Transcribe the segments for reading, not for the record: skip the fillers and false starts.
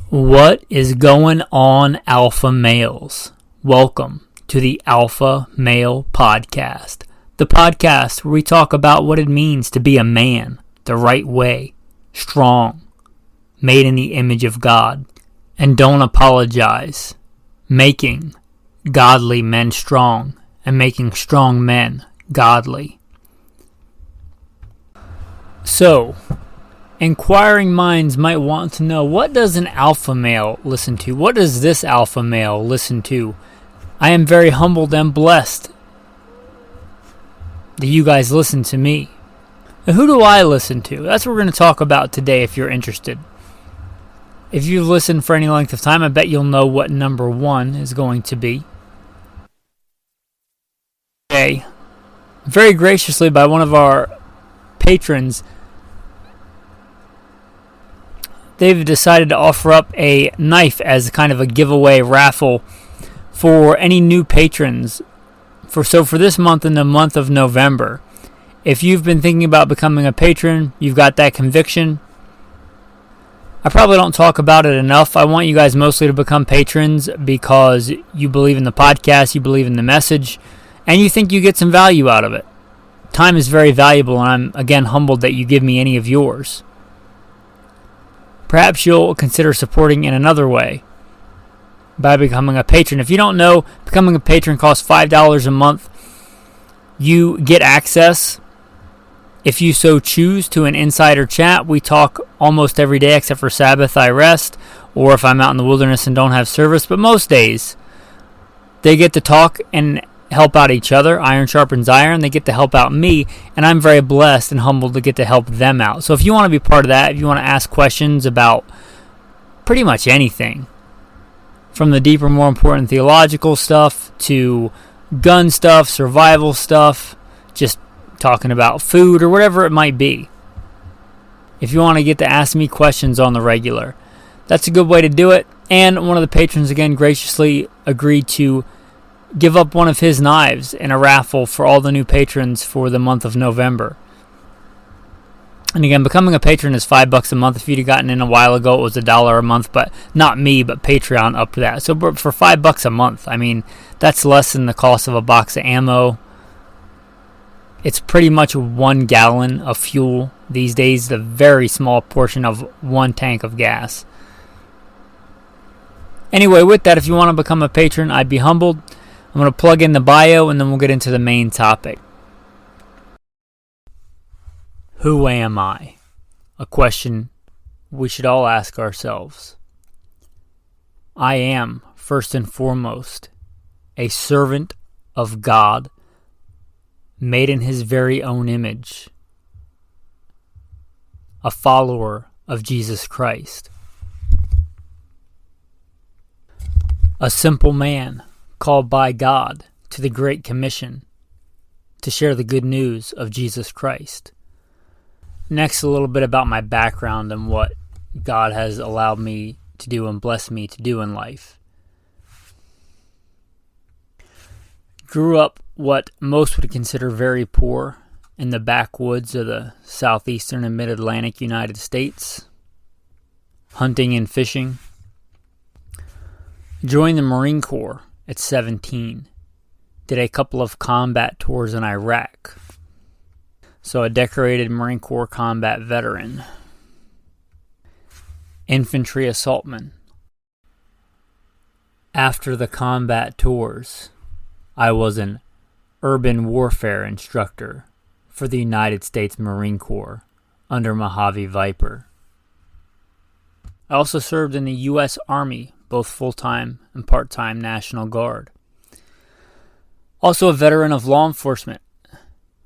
What is going on, alpha males? Welcome to the Alpha Male Podcast, the podcast where we talk about what it means to be a man the right way, strong, made in the image of God, and don't apologize, making godly men strong and making strong men godly. So, inquiring minds might want to know, what does an alpha male listen to? What does this alpha male listen to? I am very humbled and blessed that you guys listen to me. Now, who do I listen to? That's what we're going to talk about today if you're interested. If you've listened for any length of time, I bet you'll know what number one is going to be. Okay. Very graciously by one of our patrons, they've decided to offer up a knife as kind of a giveaway raffle for any new patrons. For this month, in the month of November, if you've been thinking about becoming a patron, you've got that conviction. I probably don't talk about it enough. I want you guys mostly to become patrons because you believe in the podcast, you believe in the message, and you think you get some value out of it. Time is very valuable, and I'm, again, humbled that you give me any of yours. Perhaps you'll consider supporting in another way by becoming a patron. If you don't know, becoming a patron costs $5 a month. You get access, if you so choose, to an insider chat. We talk almost every day except for Sabbath, I rest, or if I'm out in the wilderness and don't have service. But most days, they get to talk and help out each other. Iron sharpens iron. They get to help out me, and I'm very blessed and humbled to get to help them out. So if you want to be part of that, if you want to ask questions about pretty much anything, from the deeper, more important theological stuff to gun stuff, survival stuff, just talking about food or whatever it might be. If you want to get to ask me questions on the regular, that's a good way to do it. And one of the patrons, again, graciously agreed to give up one of his knives in a raffle for all the new patrons for the month of November. And again, becoming a patron is $5 a month. If you'd have gotten in a while ago, it was $1 a month, but not me, but Patreon up to that. So for $5 a month, I mean, that's less than the cost of a box of ammo. It's pretty much 1 gallon of fuel these days, the very small portion of 1 tank of gas. Anyway, with that, if you want to become a patron, I'd be humbled. I'm going to plug in the bio, and then we'll get into the main topic. Who am I? A question we should all ask ourselves. I am, first and foremost, a servant of God, made in His very own image, a follower of Jesus Christ, a simple man called by God to the Great Commission to share the good news of Jesus Christ. Next, a little bit about my background and what God has allowed me to do and blessed me to do in life. Grew up what most would consider very poor in the backwoods of the southeastern and mid-Atlantic United States, hunting and fishing. Joined the Marine Corps at 17. Did a couple of combat tours in Iraq. So a decorated Marine Corps combat veteran. Infantry assaultman. After the combat tours, I was an urban warfare instructor for the United States Marine Corps under Mojave Viper. I also served in the U.S. Army, both full-time and part-time National Guard. Also a veteran of law enforcement.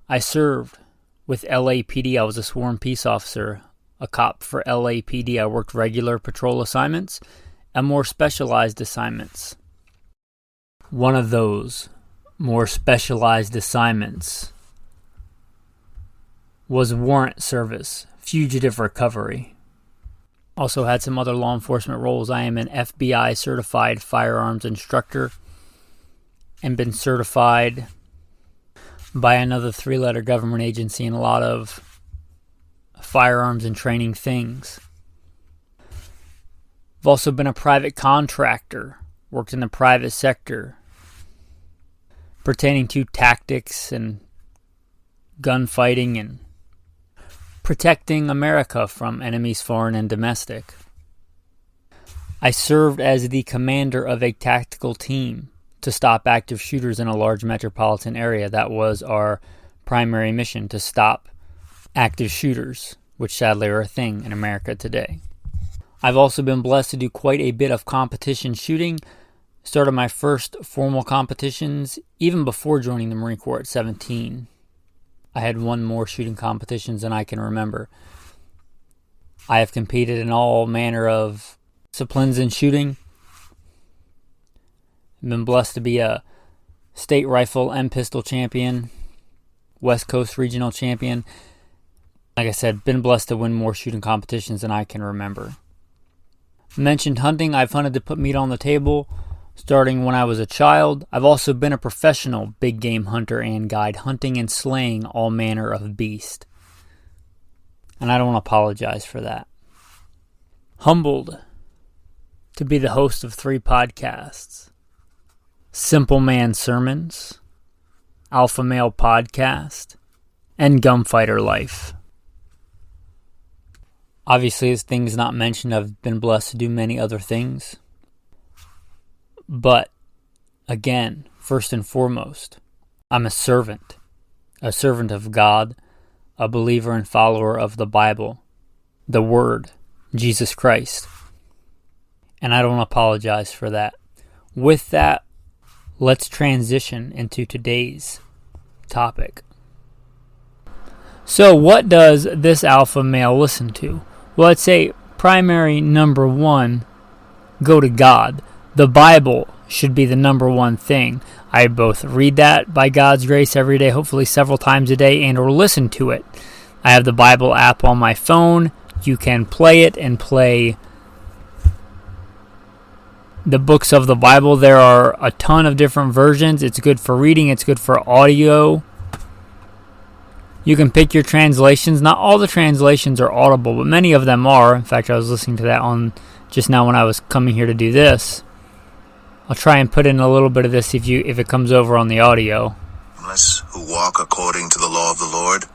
I served with LAPD. I was a sworn peace officer, a cop for LAPD. I worked regular patrol assignments and more specialized assignments. One of those more specialized assignments was warrant service, fugitive recovery. Also had some other law enforcement roles. I am an FBI certified firearms instructor and been certified by another 3-letter government agency in a lot of firearms and training things. I've also been a private contractor, worked in the private sector, pertaining to tactics and gunfighting and protecting America from enemies foreign and domestic. I served as the commander of a tactical team to stop active shooters in a large metropolitan area. That was our primary mission, to stop active shooters, which sadly are a thing in America today. I've also been blessed to do quite a bit of competition shooting. Started my first formal competitions even before joining the Marine Corps at 17. I had won more shooting competitions than I can remember. I have competed in all manner of disciplines in shooting. I've been blessed to be a state rifle and pistol champion, West Coast regional champion. Like I said, been blessed to win more shooting competitions than I can remember. Mentioned hunting. I've hunted to put meat on the table starting when I was a child. I've also been a professional big game hunter and guide, hunting and slaying all manner of beast. And I don't apologize for that. Humbled to be the host of 3 podcasts: Simple Man Sermons, Alpha Male Podcast, and Gunfighter Life. Obviously, as things not mentioned, I've been blessed to do many other things. But, again, first and foremost, I'm a servant of God, a believer and follower of the Bible, the Word, Jesus Christ. And I don't apologize for that. With that, let's transition into today's topic. So, what does this alpha male listen to? Well, I'd say primary number 1, go to God. The Bible should be the number 1 thing. I both read that by God's grace every day, hopefully several times a day, and or listen to it. I have the Bible app on my phone. You can play it and play the books of the Bible. There are a ton of different versions. It's good for reading. It's good for audio. You can pick your translations. Not all the translations are audible, but many of them are. In fact, I was listening to that on just now when I was coming here to do this. I'll try and put in a little bit of this if it comes over on the audio. Blameless who walk according to the law of the Lord.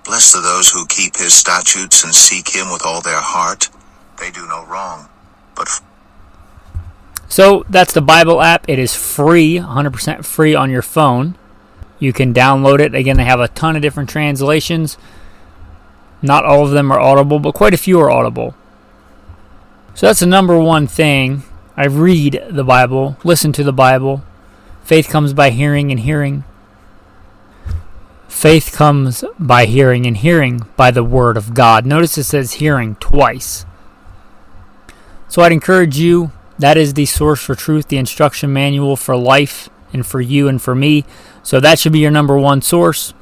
Blessed are those who keep his statutes and seek him with all their heart. They do no wrong, but... So that's the Bible app. It is free, 100% free on your phone. You can download it. Again, they have a ton of different translations. Not all of them are audible, but quite a few are audible. So that's the number 1 thing. I read the Bible, listen to the Bible. Faith comes by hearing, and hearing. Faith comes by hearing, and hearing by the Word of God. Notice it says hearing twice. So I'd encourage you, that is the source for truth, the instruction manual for life and for you and for me. So that should be your number 1 source.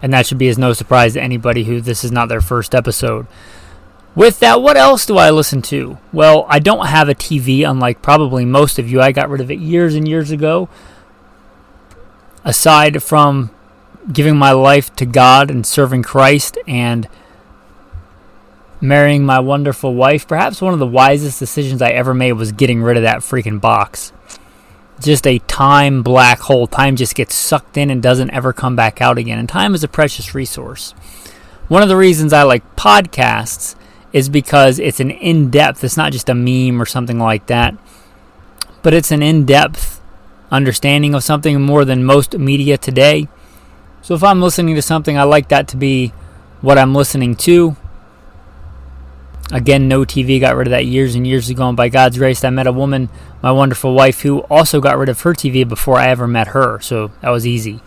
And that should be as no surprise to anybody who this is not their first episode. With that, what else do I listen to? Well, I don't have a TV, unlike probably most of you. I got rid of it years and years ago. Aside from giving my life to God and serving Christ and marrying my wonderful wife, perhaps one of the wisest decisions I ever made was getting rid of that freaking box. Just a time black hole. Time just gets sucked in and doesn't ever come back out again. And time is a precious resource. One of the reasons I like podcasts is because it's an in-depth, it's not just a meme or something like that, but it's an in-depth understanding of something more than most media today. So if I'm listening to something, I like that to be what I'm listening to. Again, no TV, got rid of that years and years ago, and by God's grace, I met a woman, my wonderful wife, who also got rid of her TV before I ever met her, so that was easy.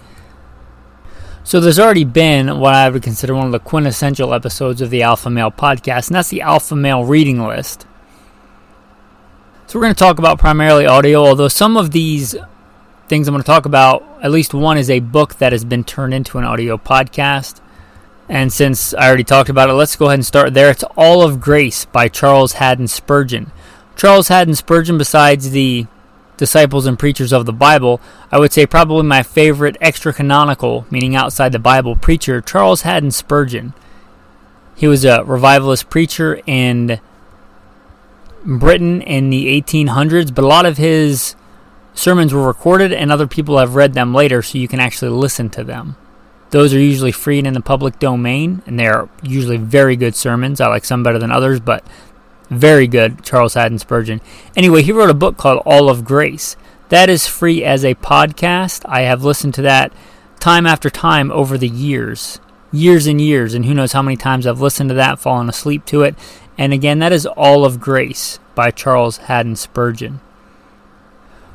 So there's already been what I would consider one of the quintessential episodes of the Alpha Male podcast, and that's the Alpha Male reading list. So we're going to talk about primarily audio, although some of these things I'm going to talk about, at least one is a book that has been turned into an audio podcast. And since I already talked about it, let's go ahead and start there. It's All of Grace by Charles Haddon Spurgeon. Charles Haddon Spurgeon, besides the disciples and preachers of the Bible, I would say probably my favorite extra-canonical, meaning outside the Bible, preacher, Charles Haddon Spurgeon. He was a revivalist preacher, and Britain in the 1800s, but a lot of his sermons were recorded and other people have read them later, so you can actually listen to them. Those are usually free and in the public domain, and they are usually very good sermons. I like some better than others, but very good, Charles Haddon Spurgeon. Anyway, he wrote a book called All of Grace. That is free as a podcast. I have listened to that time after time over the years and years, and who knows how many times I've listened to that, fallen asleep to it. And again, that is All of Grace by Charles Haddon Spurgeon.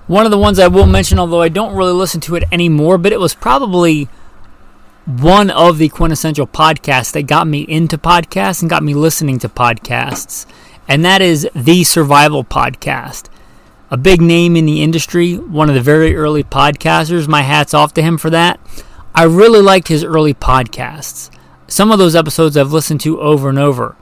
One of the ones I will mention, although I don't really listen to it anymore, but it was probably one of the quintessential podcasts that got me into podcasts and got me listening to podcasts, and that is the Survival Podcast. A big name in the industry, one of the very early podcasters. My hat's off to him for that. I really liked his early podcasts. Some of those episodes I've listened to over and over.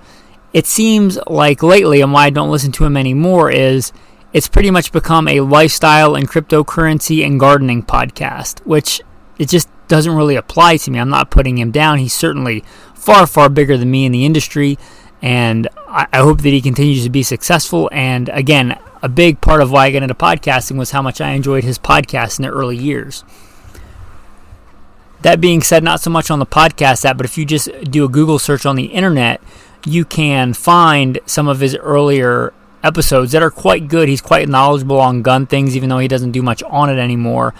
It seems like lately, and why I don't listen to him anymore, is it's pretty much become a lifestyle and cryptocurrency and gardening podcast, which it just doesn't really apply to me. I'm not putting him down. He's certainly far, far bigger than me in the industry, and I hope that he continues to be successful. And again, a big part of why I got into podcasting was how much I enjoyed his podcast in the early years. That being said, not so much on the podcast app, but if you just do a Google search on the internet, you can find some of his earlier episodes that are quite good. He's quite knowledgeable on gun things, even though he doesn't do much on it anymore.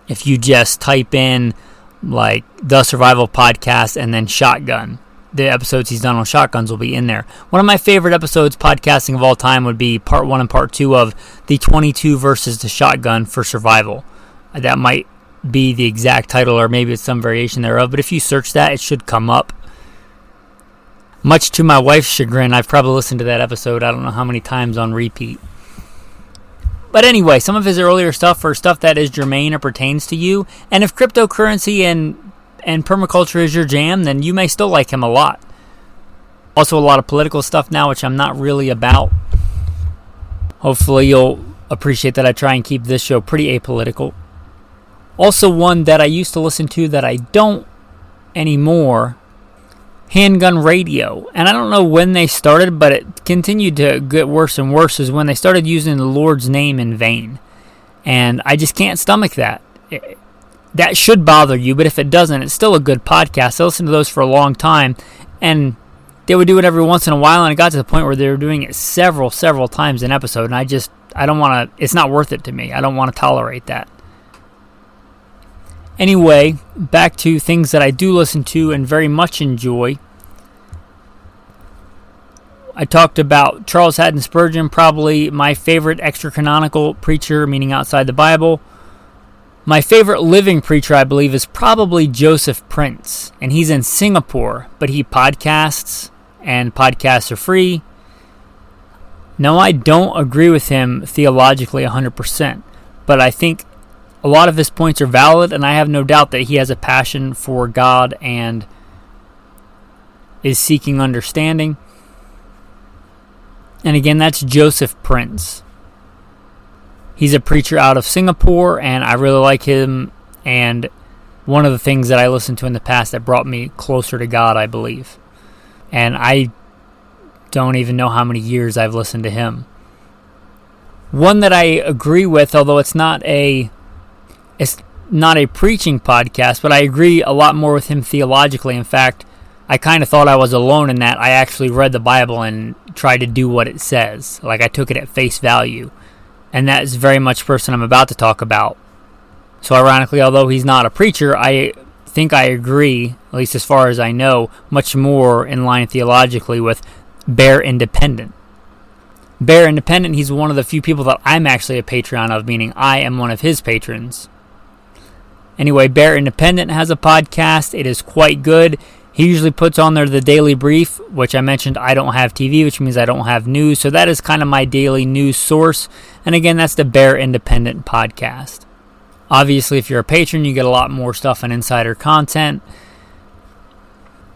If you just type in like the Survival Podcast and then shotgun, the episodes he's done on shotguns will be in there. One of my favorite episodes podcasting of all time would be part 1 and part 2 of the 22 versus the shotgun for survival. That might be the exact title, or maybe it's some variation thereof, but if you search that, it should come up. Much to my wife's chagrin, I've probably listened to that episode I don't know how many times on repeat. But anyway, some of his earlier stuff are stuff that is germane or pertains to you. And if cryptocurrency and permaculture is your jam, then you may still like him a lot. Also a lot of political stuff now, which I'm not really about. Hopefully you'll appreciate that I try and keep this show pretty apolitical. Also one that I used to listen to that I don't anymore, Handgun Radio. And I don't know when they started, but it continued to get worse and worse, is when they started using the Lord's name in vain. And I just can't stomach that. That should bother you, but if it doesn't, it's still a good podcast. I listened to those for a long time, and they would do it every once in a while, and it got to the point where they were doing it several times an episode, and I don't want to, it's not worth it to me. I don't want to tolerate that. Anyway, back to things that I do listen to and very much enjoy. I talked about Charles Haddon Spurgeon, probably my favorite extra-canonical preacher, meaning outside the Bible. My favorite living preacher, I believe, is probably Joseph Prince, and he's in Singapore, but he podcasts, and podcasts are free. Now, I don't agree with him theologically 100%, but I think a lot of his points are valid, and I have no doubt that he has a passion for God and is seeking understanding. And again, that's Joseph Prince. He's a preacher out of Singapore, and I really like him, and one of the things that I listened to in the past that brought me closer to God, I believe. And I don't even know how many years I've listened to him. One that I agree with, although it's not a preaching podcast, but I agree a lot more with him theologically. In fact, I kind of thought I was alone in that I actually read the Bible and tried to do what it says. Like, I took it at face value. And that is very much the person I'm about to talk about. So ironically, although he's not a preacher, I think I agree, at least as far as I know, much more in line theologically with Bear Independent. Bear Independent, he's one of the few people that I'm actually a Patreon of, meaning I am one of his patrons. Anyway, Bear Independent has a podcast. It is quite good. He usually puts on there the Daily Brief, which I mentioned I don't have TV, which means I don't have news. So that is kind of my daily news source. And again, that's the Bear Independent podcast. Obviously, if you're a patron, you get a lot more stuff and insider content.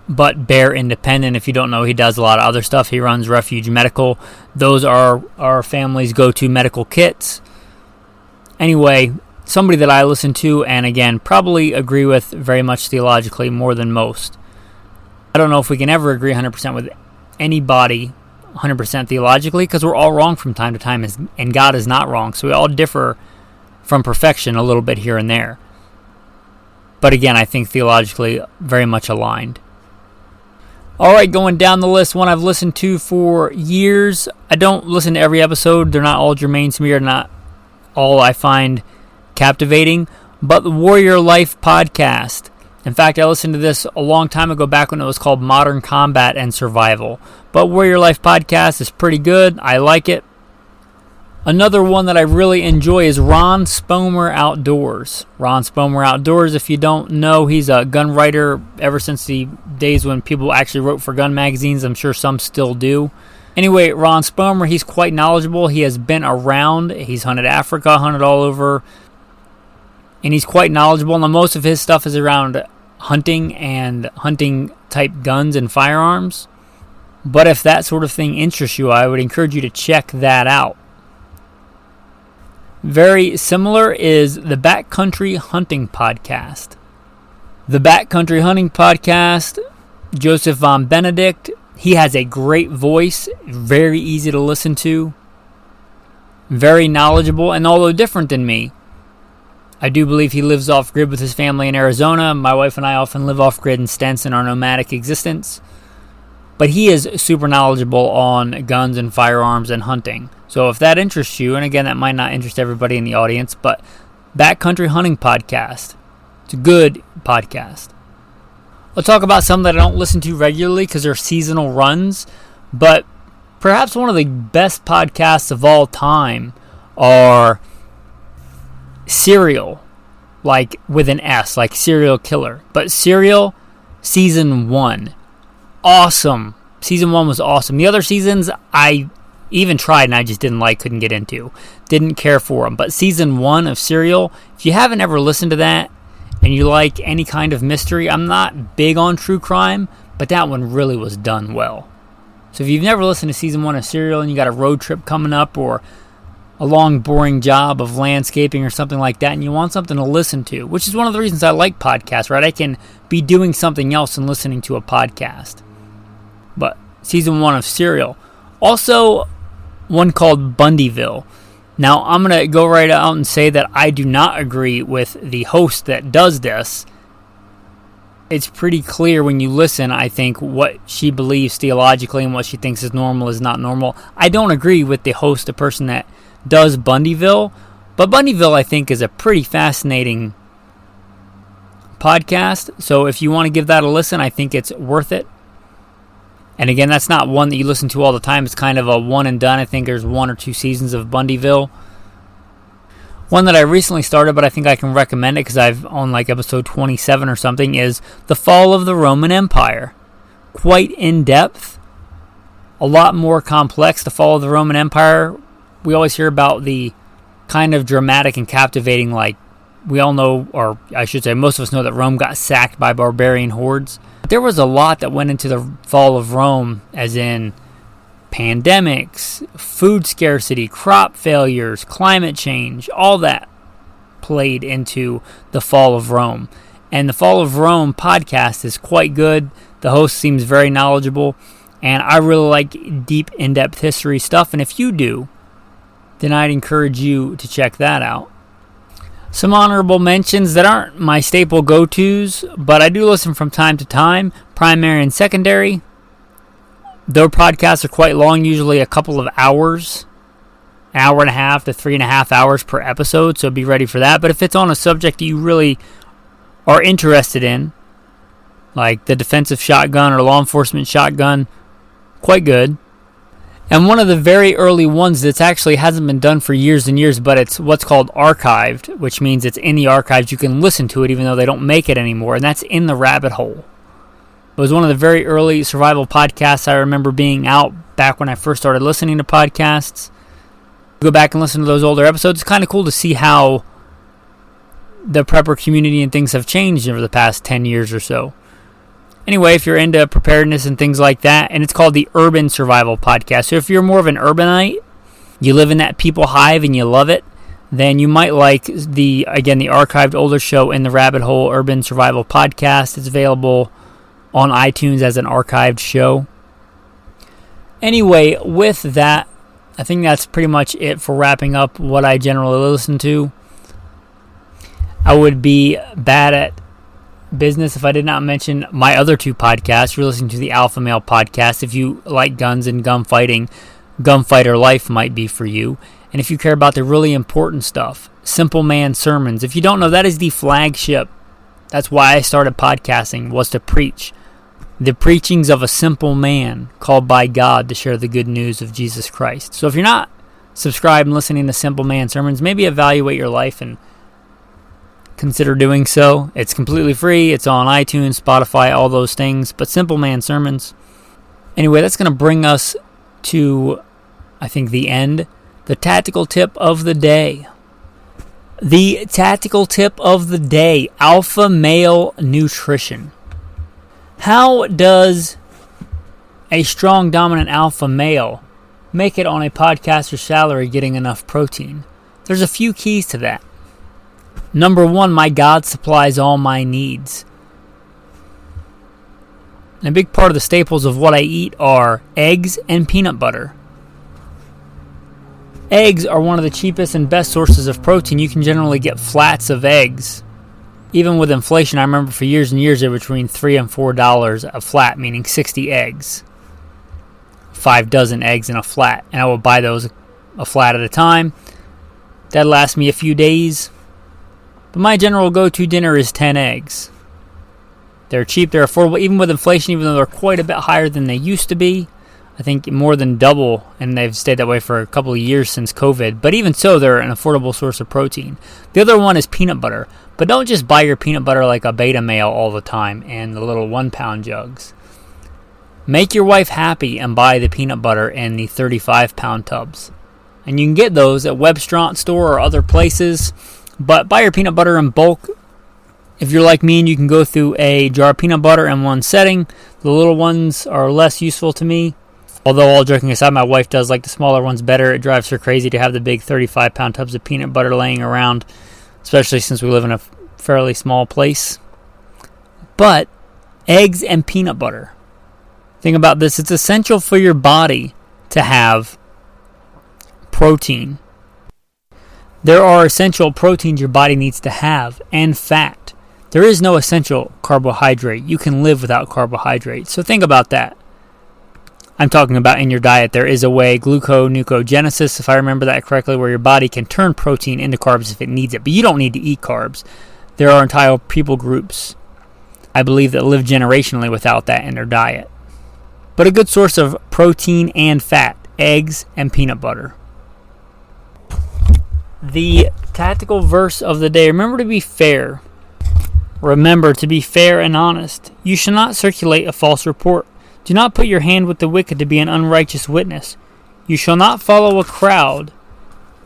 But Bear Independent, if you don't know, he does a lot of other stuff. He runs Refuge Medical. Those are our family's go-to medical kits. Anyway, somebody that I listen to, and again, probably agree with very much theologically more than most. I don't know if we can ever agree 100% with anybody 100% theologically, because we're all wrong from time to time, and God is not wrong. So we all differ from perfection a little bit here and there. But again, I think theologically very much aligned. All right, going down the list, one I've listened to for years. I don't listen to every episode. They're not all germane to me, or not all I find captivating. But the Warrior Life podcast. In fact, I listened to this a long time ago, back when it was called Modern Combat and Survival. But Warrior Life podcast is pretty good. I like it. Another one that I really enjoy is Ron Spomer Outdoors. Ron Spomer Outdoors, if you don't know, he's a gun writer ever since the days when people actually wrote for gun magazines. I'm sure some still do. Anyway, Ron Spomer, he's quite knowledgeable. He has been around. He's hunted Africa, hunted all over. And he's quite knowledgeable. And most of his stuff is around hunting and hunting type guns and firearms. But if that sort of thing interests you, I would encourage you to check that out. Very similar is the Backcountry Hunting Podcast. The Backcountry Hunting Podcast, Joseph Von Benedict, he has a great voice, very easy to listen to, very knowledgeable, and although different than me, I do believe he lives off-grid with his family in Arizona. My wife and I often live off-grid in Stents in our nomadic existence. But he is super knowledgeable on guns and firearms and hunting. So if that interests you, and again, that might not interest everybody in the audience, but Backcountry Hunting Podcast. It's a good podcast. I'll talk about some that I don't listen to regularly because they're seasonal runs, but perhaps one of the best podcasts of all time are Serial, like with an S, like Serial Killer. But Serial, Season 1. Awesome. Season 1 was awesome. The other seasons, I even tried and I just couldn't get into. Didn't care for them. But Season 1 of Serial, if you haven't ever listened to that and you like any kind of mystery, I'm not big on true crime, but that one really was done well. So if you've never listened to Season 1 of Serial and you got a road trip coming up or a long, boring job of landscaping or something like that, and you want something to listen to, which is one of the reasons I like podcasts, right? I can be doing something else and listening to a podcast. But Season 1 of Serial. Also, one called Bundyville. Now, I'm going to go right out and say that I do not agree with the host that does this. It's pretty clear when you listen, I think, what she believes theologically and what she thinks is normal is not normal. I don't agree with the host, the person that does Bundyville, but Bundyville, I think, is a pretty fascinating podcast. So if you want to give that a listen, I think it's worth it. And again, that's not one that you listen to all the time. It's kind of a one and done. I think there's 1 or 2 seasons of Bundyville. One that I recently started, but I think I can recommend it because I've on like episode 27 or something, is The Fall of the Roman Empire. Quite in-depth. A lot more complex. The Fall of the Roman Empire. We always hear about the kind of dramatic and captivating, like we all know, or I should say most of us know, that Rome got sacked by barbarian hordes. There was a lot that went into the fall of Rome, as in pandemics, food scarcity, crop failures, climate change, all that played into the fall of Rome. And the Fall of Rome podcast is quite good. The host seems very knowledgeable, and I really like deep, in-depth history stuff. And if you do, then I'd encourage you to check that out. Some honorable mentions that aren't my staple go-tos, but I do listen from time to time. Primary and Secondary. Their podcasts are quite long, usually a couple of hours. An hour and a half to 3.5 hours per episode, so be ready for that. But if it's on a subject that you really are interested in, like the defensive shotgun or law enforcement shotgun, quite good. And one of the very early ones that's actually hasn't been done for years and years, but it's what's called archived, which means it's in the archives. You can listen to it even though they don't make it anymore, and that's In the Rabbit Hole. It was one of the very early survival podcasts I remember being out back when I first started listening to podcasts. Go back and listen to those older episodes. It's kind of cool to see how the prepper community and things have changed over the past 10 years or so. Anyway, if you're into preparedness and things like that, and it's called the Urban Survival Podcast. So if you're more of an urbanite, you live in that people hive and you love it, then you might like the archived older show In the Rabbit Hole Urban Survival Podcast. It's available on iTunes as an archived show. Anyway, with that, I think that's pretty much it for wrapping up what I generally listen to. I would be bad at business if I did not mention my other two podcasts. You're listening to the Alpha Male podcast. If you like guns and gunfighting, Gunfighter Life might be for you. And if you care about the really important stuff, Simple Man Sermons. If you don't know, that is the flagship. That's why I started podcasting, was to preach the preachings of a simple man called by God to share the good news of Jesus Christ. So if you're not subscribed and listening to Simple Man Sermons, maybe evaluate your life and consider doing so. It's completely free. It's on iTunes, Spotify, all those things. But Simple Man Sermons. Anyway, that's going to bring us to, I think, the end. The tactical tip of the day. The tactical tip of the day. Alpha male nutrition. How does a strong, dominant alpha male make it on a podcaster's salary getting enough protein? There's a few keys to that. Number one, my God supplies all my needs. And a big part of the staples of what I eat are eggs and peanut butter. Eggs are one of the cheapest and best sources of protein. You can generally get flats of eggs. Even with inflation, I remember for years and years they were between $3 and $4 a flat, meaning 60 eggs. 5 dozen eggs in a flat. And I would buy those a flat at a time. That'd last me a few days. But my general go-to dinner is 10 eggs. They're cheap, they're affordable, even with inflation, even though they're quite a bit higher than they used to be. I think more than double, and they've stayed that way for a couple of years since COVID. But even so, they're an affordable source of protein. The other one is peanut butter. But don't just buy your peanut butter like a beta male all the time and the little 1-pound jugs. Make your wife happy and buy the peanut butter in the 35-pound tubs. And you can get those at Webstront store or other places. But buy your peanut butter in bulk. If you're like me and you can go through a jar of peanut butter in one setting, the little ones are less useful to me. Although, all joking aside, my wife does like the smaller ones better. It drives her crazy to have the big 35-pound tubs of peanut butter laying around, especially since we live in a fairly small place. But eggs and peanut butter. Think about this. It's essential for your body to have protein. There are essential proteins your body needs to have, and fat. There is no essential carbohydrate. You can live without carbohydrates. So think about that. I'm talking about in your diet, there is a way, gluconeogenesis, if I remember that correctly, where your body can turn protein into carbs if it needs it. But you don't need to eat carbs. There are entire people groups, I believe, that live generationally without that in their diet. But a good source of protein and fat, eggs and peanut butter. The tactical verse of the day. Remember to be fair. Remember to be fair and honest. You shall not circulate a false report. Do not put your hand with the wicked to be an unrighteous witness. You shall not follow a crowd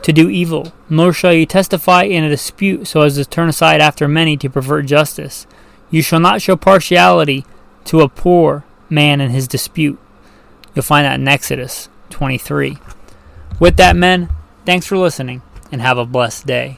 to do evil, nor shall you testify in a dispute so as to turn aside after many to pervert justice. You shall not show partiality to a poor man in his dispute. You'll find that in Exodus 23. With that, men, thanks for listening, and have a blessed day.